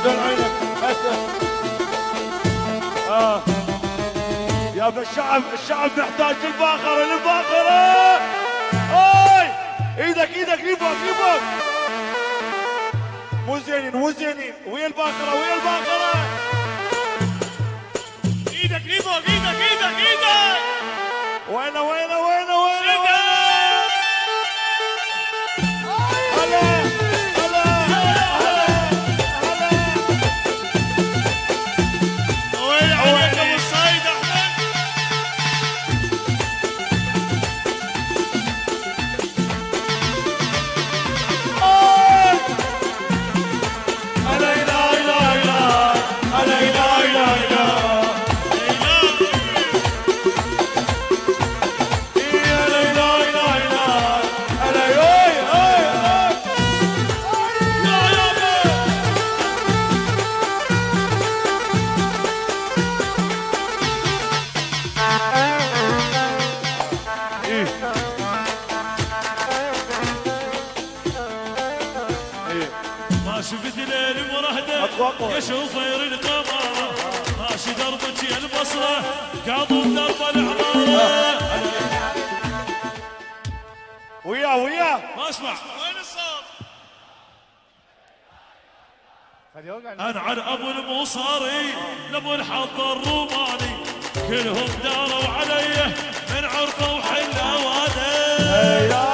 بدون عينك يا الشعب محتاج الباخرة اي ايدك لفوق مو زينين ويا الباخرة ايدك لفوق ايدك وين ما شفت ليل مرهده يشوف غير القمر ماشي دربك يا البصره قاضوا درب العماره وياه ما اسمع وين الصوت انا عن ابو الموصاري لابو الحظ الروماني كلهم داروا علي من عرفه وحله واده